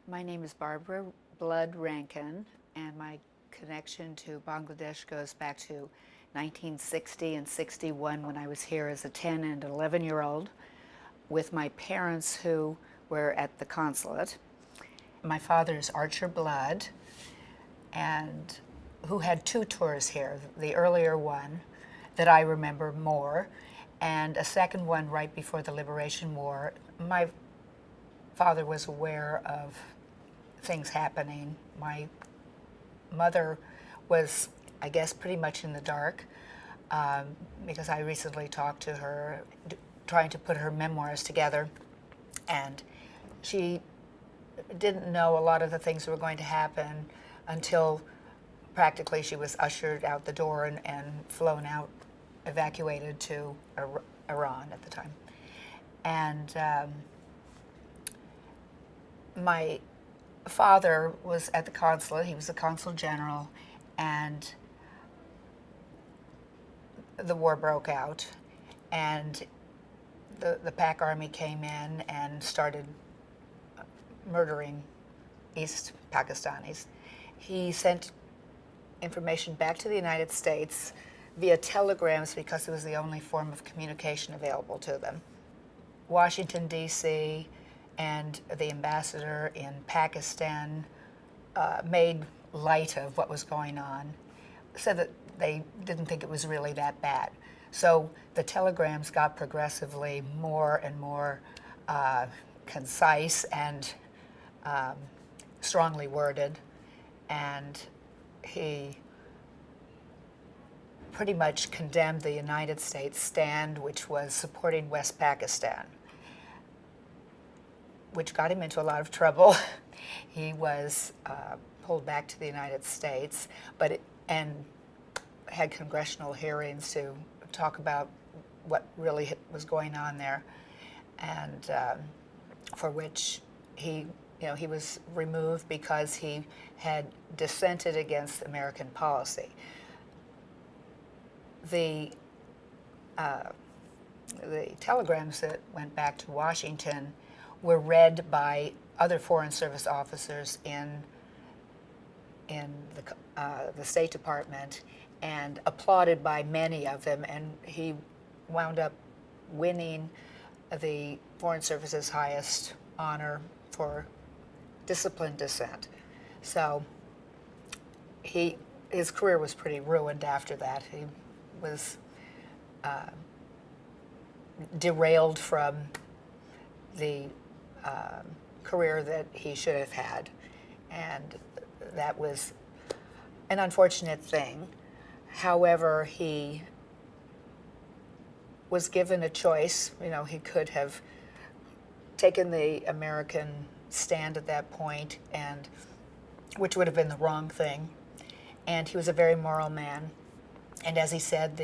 My name is Barbara Blood Rankin, and my connection to Bangladesh goes back to 1960 and 61 when I was here as a 10 and 11-year-old with my parents who were at the consulate. My father is Archer Blood, and who had two tours here, the earlier one that I remember more, and a second one right before the Liberation War. My father was aware of things happening. My mother was, I guess, pretty much in the dark because I recently talked to her, trying to put her memoirs together, and she didn't know a lot of the things that were going to happen until practically she was ushered out the door and flown out, evacuated to Iran at the time. And my father was at the consulate. He was the consul general, and the war broke out, and the Pak army came in and started murdering East Pakistanis. He sent information back to the United States via telegrams because it was the only form of communication available to them. Washington, D.C., and the ambassador in Pakistan made light of what was going on, said that they didn't think it was really that bad. So the telegrams got progressively more and more concise and strongly worded, and he pretty much condemned the United States stand, which was supporting West Pakistan, which got him into a lot of trouble. He was pulled back to the United States, and had congressional hearings to talk about what really was going on there, and for which he was removed because he had dissented against American policy. The telegrams that went back to Washington were read by other Foreign Service officers in the State Department and applauded by many of them, and he wound up winning the Foreign Service's highest honor for disciplined dissent. So his career was pretty ruined after that. He was derailed from the career that he should have had, and that was an unfortunate thing. However, he was given a choice. He could have taken the American stand at that point, and which would have been the wrong thing. And he was a very moral man. And as he said,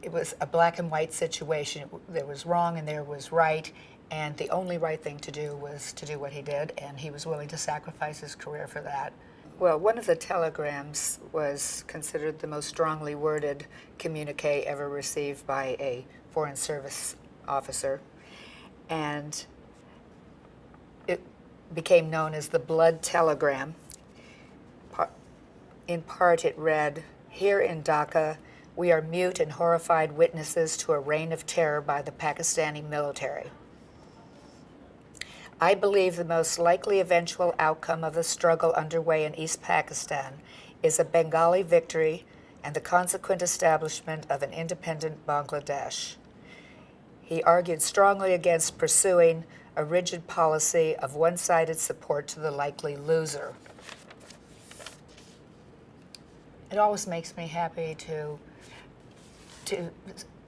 it was a black and white situation. There was wrong and there was right, and the only right thing to do was to do what he did, and he was willing to sacrifice his career for that. Well, one of the telegrams was considered the most strongly worded communique ever received by a Foreign Service officer, and it became known as the Blood Telegram. In part, it read, "Here in Dhaka, we are mute and horrified witnesses to a reign of terror by the Pakistani military. I believe the most likely eventual outcome of the struggle underway in East Pakistan is a Bengali victory and the consequent establishment of an independent Bangladesh." He argued strongly against pursuing a rigid policy of one-sided support to the likely loser. It always makes me happy to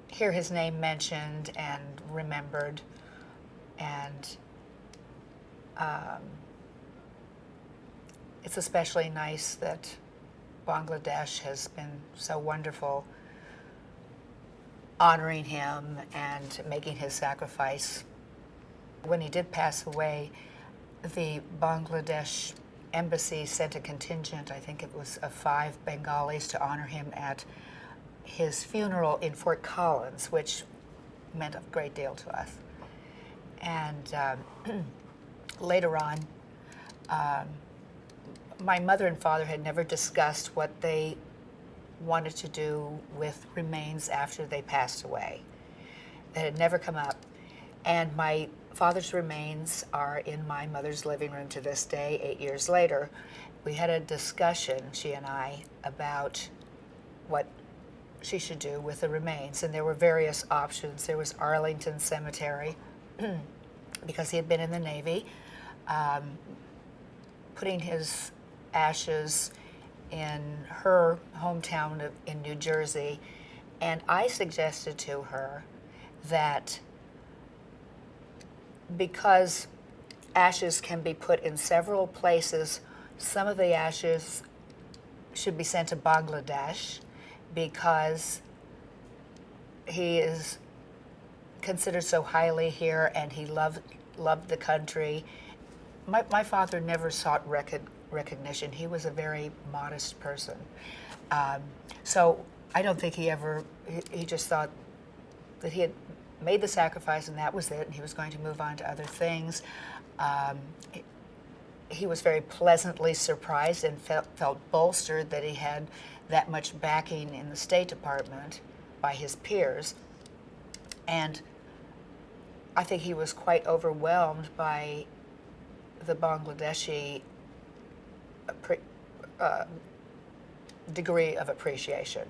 hear his name mentioned and remembered, and it's especially nice that Bangladesh has been so wonderful honoring him and making his sacrifice. When he did pass away, the Bangladesh embassy sent a contingent, I think it was of 5 Bengalis, to honor him at his funeral in Fort Collins, which meant a great deal to us. And later on, my mother and father had never discussed what they wanted to do with remains after they passed away. It had never come up. And my father's remains are in my mother's living room to this day, 8 years later. We had a discussion, she and I, about what she should do with the remains. And there were various options. There was Arlington Cemetery, because he had been in the Navy, putting his ashes in her hometown in New Jersey. And I suggested to her that because ashes can be put in several places, some of the ashes should be sent to Bangladesh, because he is considered so highly here and he loved the country. My father never sought recognition. He was a very modest person. So I don't think he just thought that he had made the sacrifice and that was it, and he was going to move on to other things. He was very pleasantly surprised and felt bolstered that he had that much backing in the State Department by his peers. And I think he was quite overwhelmed by the Bangladeshi degree of appreciation.